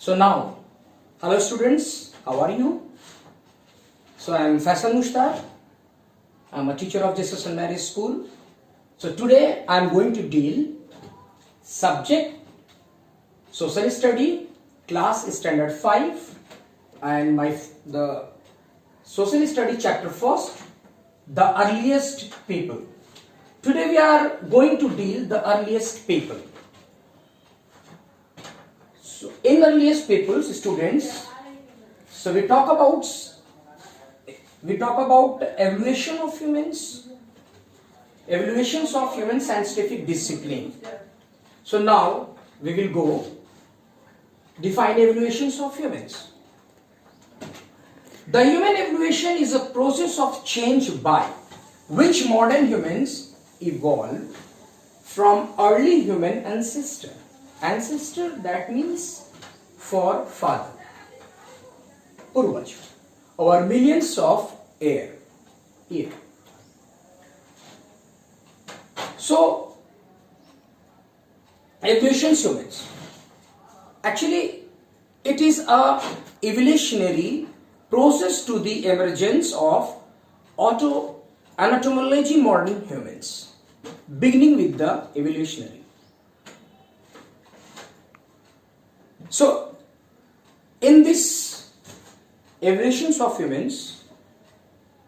So now, hello students, how are you? So I am FAISAL MUSHTAQUE. I am a teacher of Jesus and Mary School. So today I am going to deal subject social study, class standard 5, and the social study chapter first, the earliest people. Today we are going to deal the earliest people. So in earliest people, students, so we talk about evaluations of human scientific discipline. So now we will go define evaluations of humans. The human evolution is a process of change by which modern humans evolve from early human ancestor. Ancestor, that means forefather, Purvaj, over millions of years. So, evolution humans. Actually, it is a evolutionary process to the emergence of anatomology modern humans, beginning with the evolutionary. So, in this evolutions of humans,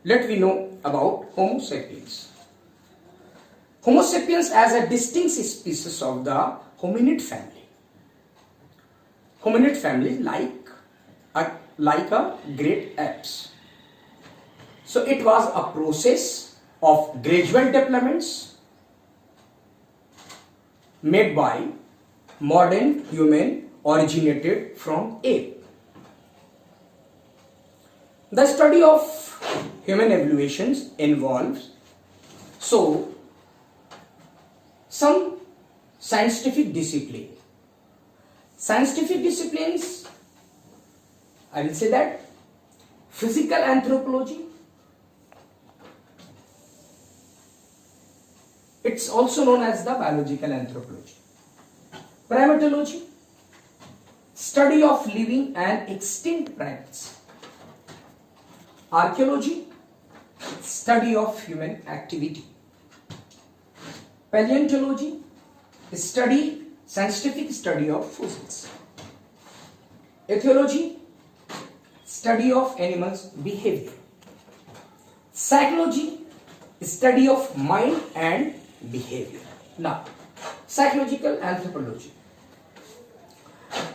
let we know about Homo sapiens. Homo sapiens as a distinct species of the hominid family. Hominid family like a great apes. So it was a process of gradual developments made by modern human originated from ape. The study of human evolutions involves some scientific discipline. Scientific disciplines, I will say that physical anthropology, it's also known as the biological anthropology. Primatology, study of living and extinct primates. Archaeology, study of human activity. Paleontology, scientific study of fossils. Ethology, study of animals' behavior. Psychology, study of mind and behavior. Now, psychological anthropology.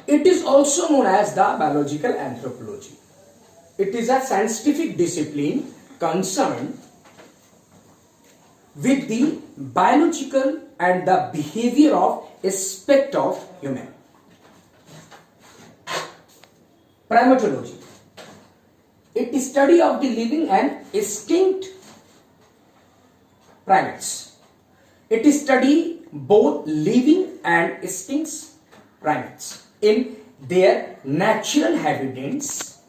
It is also known as the biological anthropology. It is a scientific discipline concerned with the biological and the behavior of aspect of human. Primatology. It is study of the living and extinct primates. It is study both living and extinct primates in their natural habitats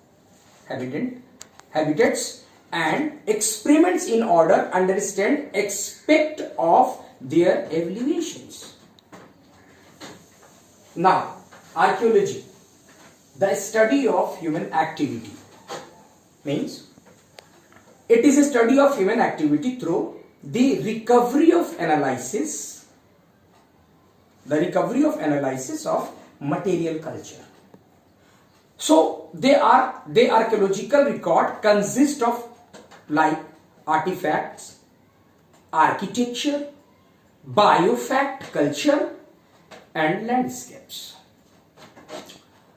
and experiments in order understand aspect of their evolutions. Now, archaeology, the study of human activity, means it is a study of human activity through the recovery of analysis of material culture. So the archaeological record consist of like artifacts, architecture, biofact culture and landscapes.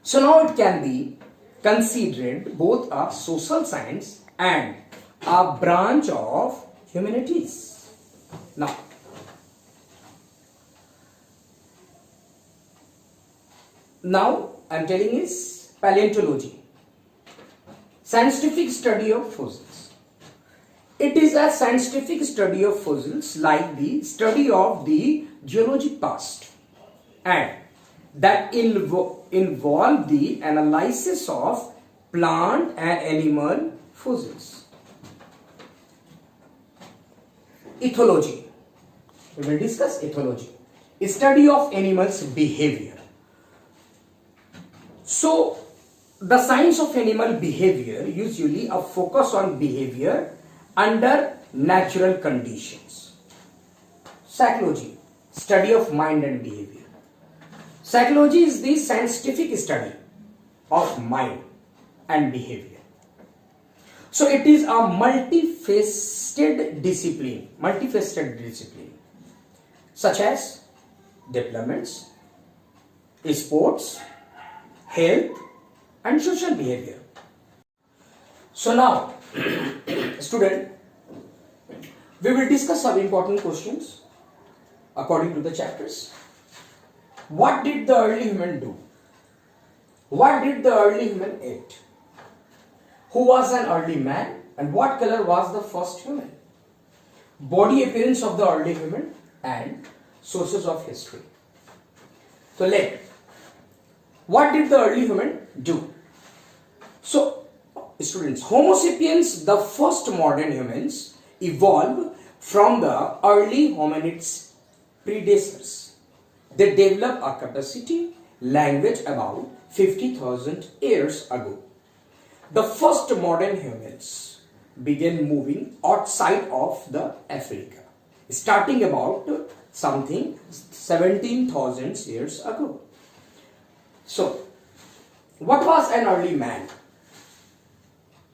So now it can be considered both a social science and a branch of humanities. Now I am telling is paleontology, scientific study of fossils. It is a scientific study of fossils like the study of the geologic past and that involve the analysis of plant and animal fossils. Ethology. We will discuss ethology. A study of animals' behavior. So the science of animal behavior usually a focus on behavior under natural conditions. Psychology, study of mind and behavior. Psychology is the scientific study of mind and behavior. So it is a multifaceted discipline, such as developments, sports, health and social behavior. So now, student, we will discuss some important questions according to the chapters. What did the early human do? What did the early human eat? Who was an early man and what color was the first human? Body appearance of the early human and sources of history. So what did the early human do? So students, Homo sapiens, the first modern humans, evolved from the early hominids predecessors. They developed a capacity, language about 50,000 years ago. The first modern humans began moving outside of the Africa, starting about something 17,000 years ago. So, what was an early man?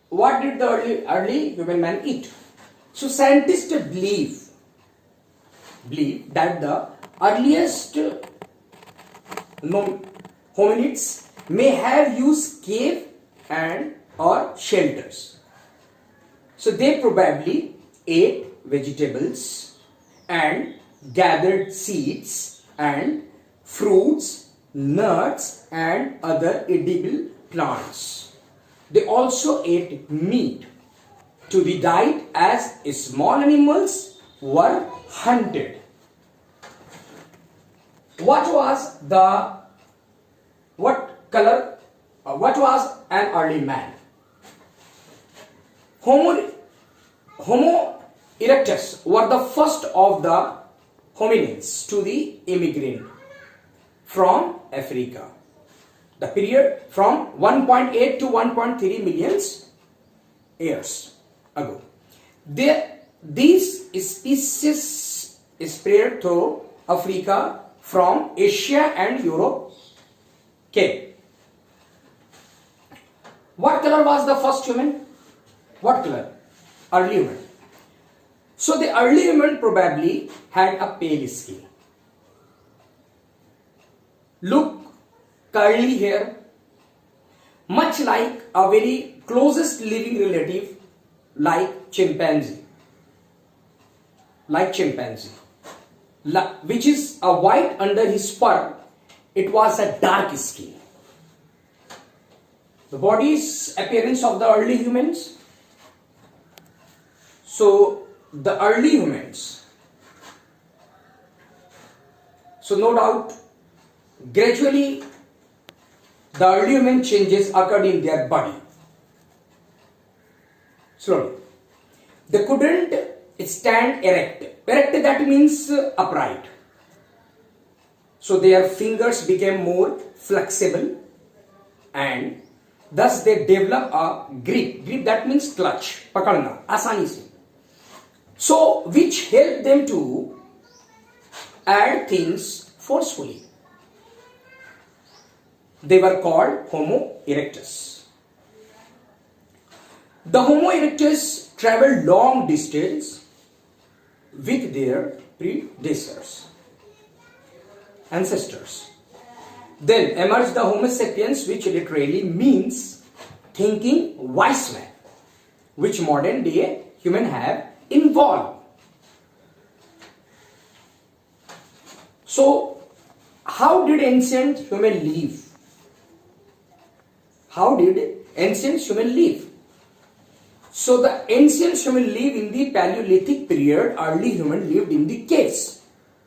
What did the early human man eat? So, scientists believe that the earliest hominids may have used cave and or shelters. So they probably ate vegetables and gathered seeds and fruits, nuts and other edible plants. They also ate meat to be diet as small animals were hunted. What was an early man? Homo erectus were the first of the hominids to the immigrant from Africa. The period from 1.8 to 1.3 million years ago. These species spread through Africa from Asia and Europe came. What color was the first human? What color? Early human. So the early human probably had a pale skin. Look, curly hair, much like a very closest living relative like chimpanzee. Which is a white under his fur, it was a dark skin. The body's appearance of the early humans. So the early humans, so no doubt, gradually the early human changes occurred in their body. Slowly. They couldn't stand erect. Erect, that means upright. So their fingers became more flexible and thus they develop a grip. Grip, that means clutch, pakadna, asani se. So which helped them to add things forcefully. They were called Homo erectus. The Homo erectus traveled long distance with their ancestors. Then emerged the Homo sapiens, which literally means thinking wise man, which modern day human have evolved. So, how did ancient human live? How did ancient human live? So the ancient human lived in the Paleolithic period. Early human lived in the caves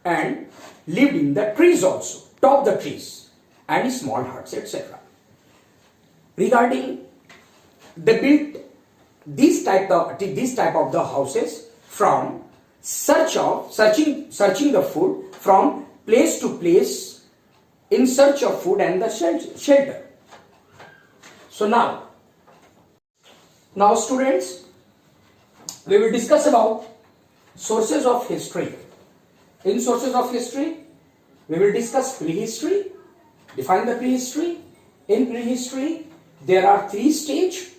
and lived in the trees also, top the trees and small huts, etc. Regarding, they built this type of the houses from searching the food from place to place in search of food and the shelter. So now students, we will discuss about sources of history. In sources of history, we will discuss prehistory, define the prehistory. In prehistory, there are three stages: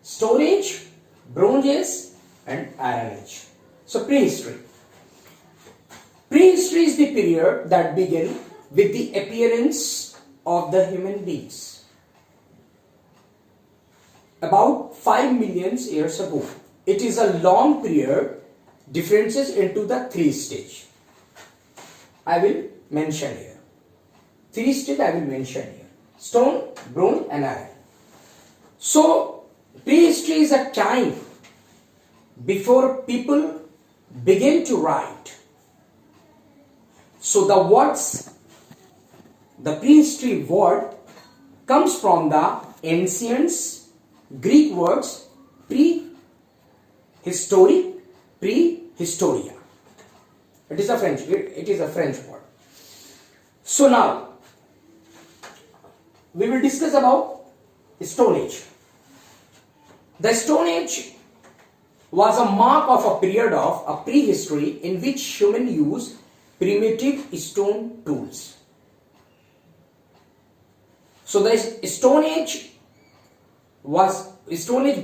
Stone Age, Bronze Age and Iron Age. So prehistory. Prehistory is the period that began with the appearance of the human beings about 5 million years ago. It is a long period, differences into the three stages. I will mention here. Three stages I will mention here: stone, bronze and iron. So prehistory is a time before people begin to write. So the words, the prehistory word comes from the ancients Greek words prehistoric, prehistoria. It is a French word. So now we will discuss about Stone Age. The Stone Age was a mark of a period of a prehistory in which humans used primitive stone tools. So the Stone Age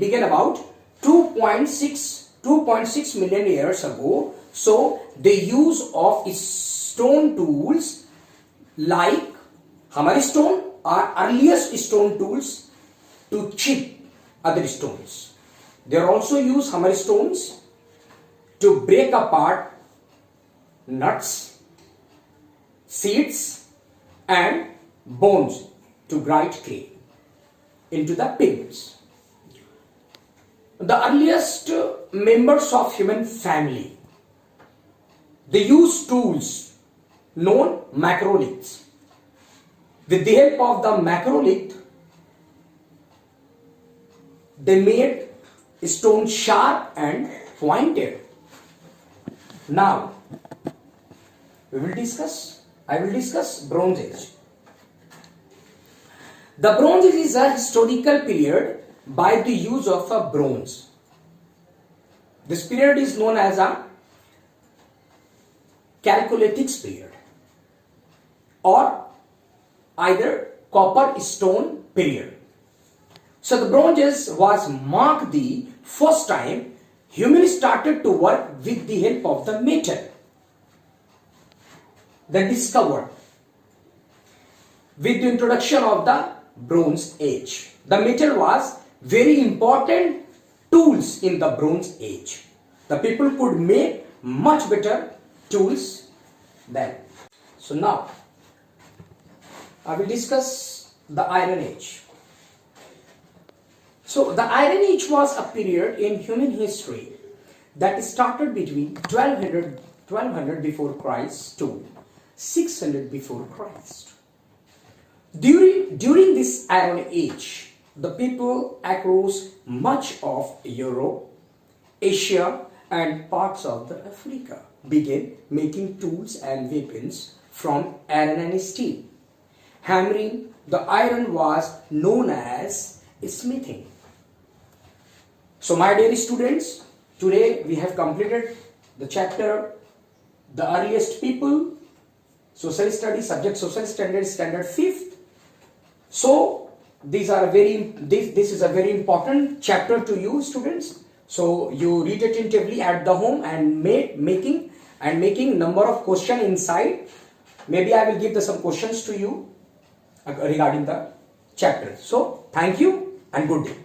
began about 2.6 million years ago. So the use of stone tools like hammer stone are earliest stone tools to chip other stones. They also use hammer stones to break apart nuts, seeds and bones to grind clay into the pigments. The earliest members of human family, they use tools known macroliths. With the help of the macrolith, they made stone sharp and pointed. Now I will discuss Bronze Age. The Bronze Age is a historical period by the use of a bronze. This period is known as a Chalcolithic period or either copper stone period. So the Bronze Age was marked the first time humans started to work with the help of the metal. They discovered with the introduction of the Bronze Age. The metal was very important tools in the Bronze Age. The people could make much better tools then. So now I will discuss the Iron Age. So the Iron Age was a period in human history that started between 1200 before Christ to 600 before Christ. During this Iron Age, the people across much of Europe, Asia and parts of the Africa began making tools and weapons from iron and steel. Hammering the iron was known as smithing. So my dear students, today we have completed the chapter The Earliest People, Social Studies, subject Social Studies, Standard 5th. So this is a very important chapter to you students. So you read it attentively at the home and making number of questions inside. Maybe I will give some questions to you regarding the chapter. So thank you and good day.